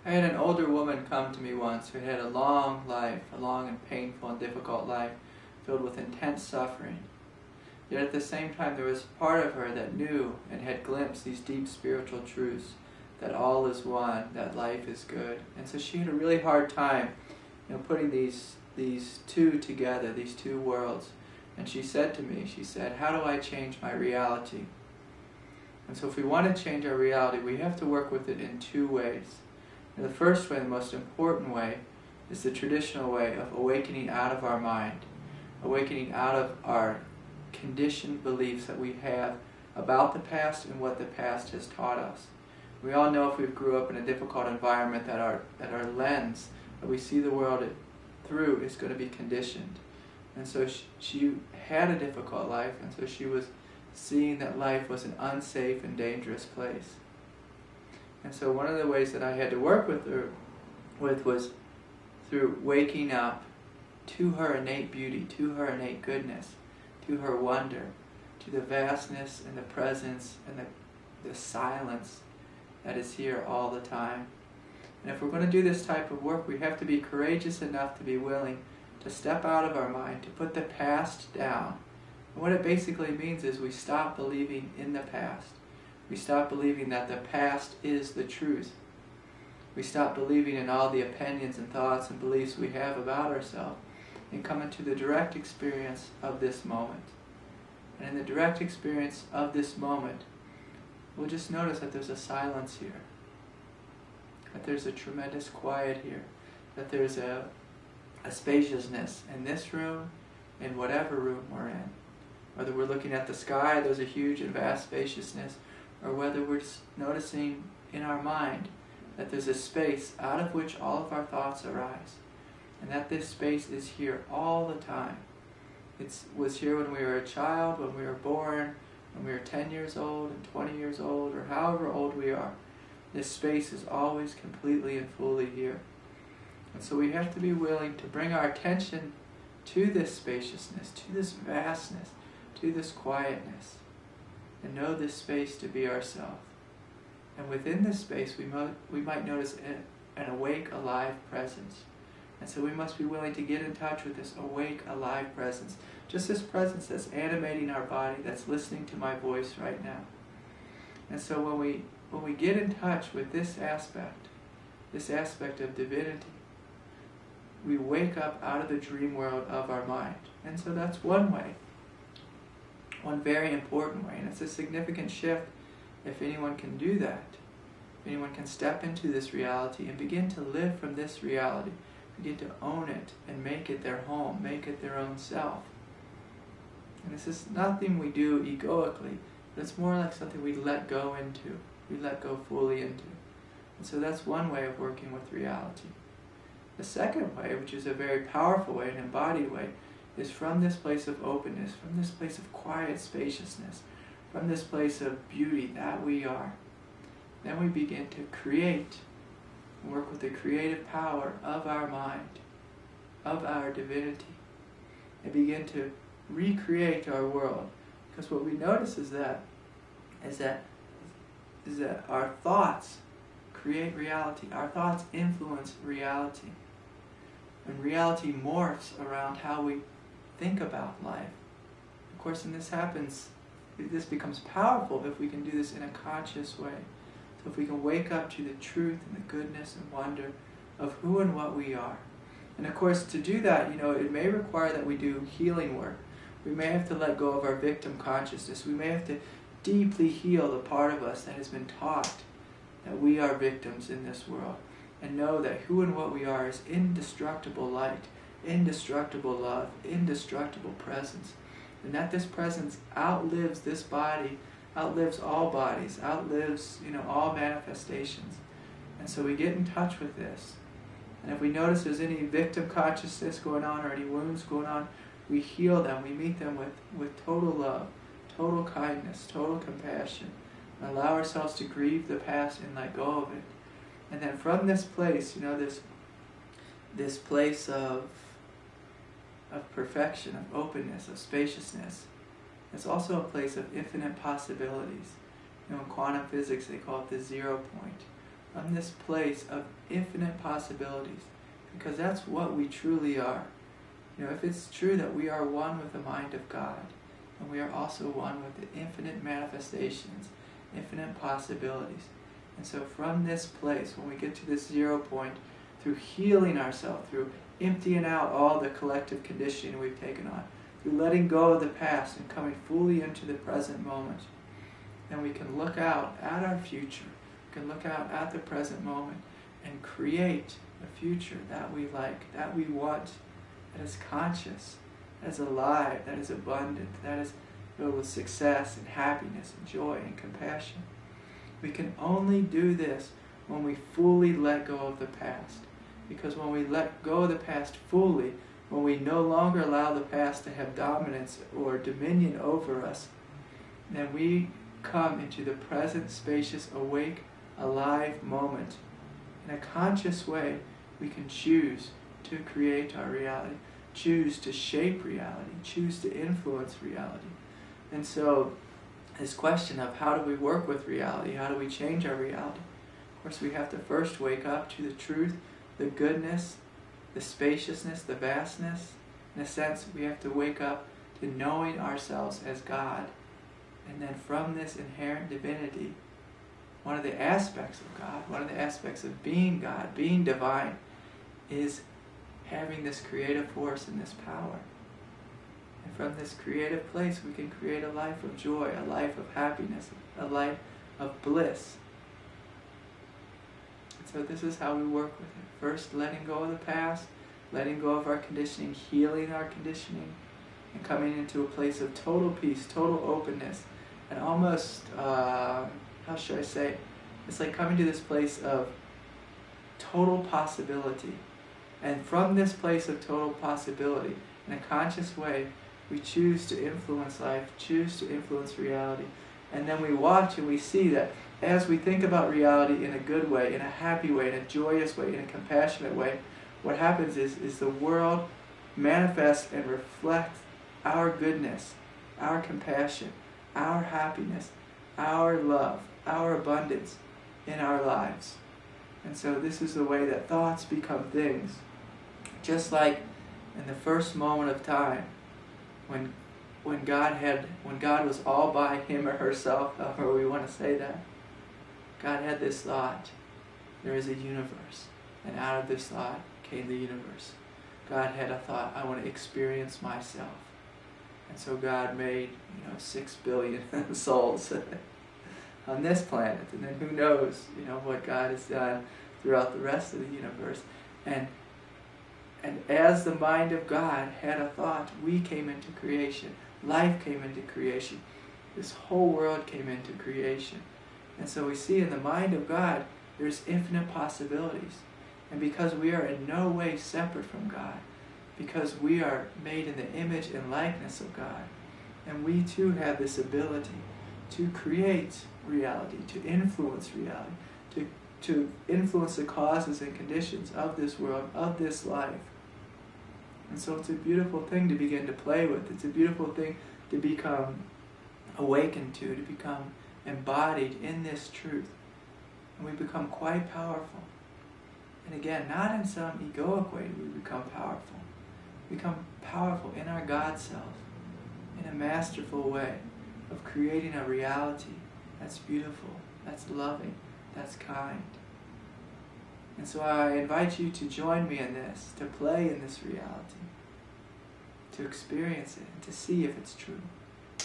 I had an older woman come to me once who had a long life, a long and painful and difficult life, filled with intense suffering. Yet at the same time there was part of her that knew and had glimpsed these deep spiritual truths, that all is one, that life is good. And so she had a really hard time, putting these two together, these two worlds. And she said to me, she said, "How do I change my reality?" And so if we want to change our reality, we have to work with it in two ways. And the first way, the most important way, is the traditional way of awakening out of our mind, awakening out of our conditioned beliefs that we have about the past and what the past has taught us. We all know if we grew up in a difficult environment that our lens that we see the world through is going to be conditioned. And so she had a difficult life, and so she was seeing that life was an unsafe and dangerous place. And so one of the ways that I had to work with her was through waking up to her innate beauty, to her innate goodness, to her wonder, to the vastness and the presence and the silence that is here all the time. And if we're going to do this type of work, we have to be courageous enough to be willing to step out of our mind, to put the past down. And what it basically means is we stop believing in the past. We stop believing that the past is the truth. We stop believing in all the opinions and thoughts and beliefs we have about ourselves and come into the direct experience of this moment. And in the direct experience of this moment, we'll just notice that there's a silence here, that there's a tremendous quiet here, that there's a spaciousness in this room, in whatever room we're in. Whether we're looking at the sky, there's a huge and vast spaciousness, or whether we're noticing in our mind that there's a space out of which all of our thoughts arise, and that this space is here all the time. It was here when we were a child, when we were born, when we were 10 years old and 20 years old, or however old we are. This space is always completely and fully here. And so we have to be willing to bring our attention to this spaciousness, to this vastness, to this quietness, and know this space to be ourselves. And within this space we might notice an awake, alive presence. And so we must be willing to get in touch with this awake, alive presence. Just this presence that's animating our body, that's listening to my voice right now. And so when we get in touch with this aspect of divinity, we wake up out of the dream world of our mind. And so that's one way, one very important way. And it's a significant shift if anyone can do that. If anyone can step into this reality and begin to live from this reality, begin to own it and make it their home, make it their own self. And this is nothing we do egoically, but it's more like something we let go into, we let go fully into. And so that's one way of working with reality. The second way, which is a very powerful way, an embodied way, is from this place of openness, from this place of quiet spaciousness, from this place of beauty that we are. Then we begin to create and work with the creative power of our mind, of our divinity, and begin to recreate our world. Because what we notice is that our thoughts create reality. Our thoughts influence reality. And reality morphs around how we think about life. Of course, and this becomes powerful if we can do this in a conscious way. So if we can wake up to the truth and the goodness and wonder of who and what we are. And of course, to do that, it may require that we do healing work. We may have to let go of our victim consciousness. We may have to deeply heal the part of us that has been taught that we are victims in this world, and know that who and what we are is indestructible light, indestructible love, indestructible presence, and that this presence outlives this body, outlives all bodies, outlives all manifestations. And so we get in touch with this. And if we notice there's any victim consciousness going on or any wounds going on, we heal them. We meet them with total love, total kindness, total compassion, and allow ourselves to grieve the past and let go of it. And then from this place, this place of perfection, of openness, of spaciousness, it's also a place of infinite possibilities. In quantum physics, they call it the 0 point, from this place of infinite possibilities, because that's what we truly are. If it's true that we are one with the mind of God, and we are also one with the infinite manifestations, infinite possibilities. And so from this place, when we get to this 0 point, through healing ourselves, through emptying out all the collective conditioning we've taken on, through letting go of the past and coming fully into the present moment, then we can look out at our future, we can look out at the present moment and create a future that we like, that we want, that is conscious, that is alive, that is abundant, that is filled with success and happiness and joy and compassion. We can only do this when we fully let go of the past. Because when we let go of the past fully, when we no longer allow the past to have dominance or dominion over us, then we come into the present, spacious, awake, alive moment. In a conscious way, we can choose to create our reality, choose to shape reality, choose to influence reality. And so, this question of how do we work with reality, how do we change our reality? Of course, we have to first wake up to the truth, the goodness, the spaciousness, the vastness. In a sense, we have to wake up to knowing ourselves as God. And then from this inherent divinity, one of the aspects of God, one of the aspects of being God, being divine, is having this creative force and this power. And from this creative place, we can create a life of joy, a life of happiness, a life of bliss. And so this is how we work with it. First, letting go of the past, letting go of our conditioning, healing our conditioning, and coming into a place of total peace, total openness, and almost, how should I say, it's like coming to this place of total possibility. And from this place of total possibility, in a conscious way, we choose to influence life, choose to influence reality. And then we watch and we see that as we think about reality in a good way, in a happy way, in a joyous way, in a compassionate way, what happens is the world manifests and reflects our goodness, our compassion, our happiness, our love, our abundance in our lives. And so this is the way that thoughts become things. Just like in the first moment of time, when God was all by him or herself, however we want to say that, God had this thought, there is a universe, and out of this thought came the universe. God had a thought, I want to experience myself. And so God made 6 billion souls on this planet, and then who knows what God has done throughout the rest of the universe. And as the mind of God had a thought, we came into creation. Life came into creation. This whole world came into creation. And so we see in the mind of God, there's infinite possibilities. And because we are in no way separate from God, because we are made in the image and likeness of God, and we too have this ability to create reality, to influence reality, to influence the causes and conditions of this world, of this life. And so it's a beautiful thing to begin to play with. It's a beautiful thing to become awakened to become embodied in this truth. And we become quite powerful. And again, not in some egoic way do we become powerful. We become powerful in our God self, in a masterful way of creating a reality that's beautiful, that's loving, that's kind. And so I invite you to join me in this, to play in this reality, to experience it, and to see if it's true.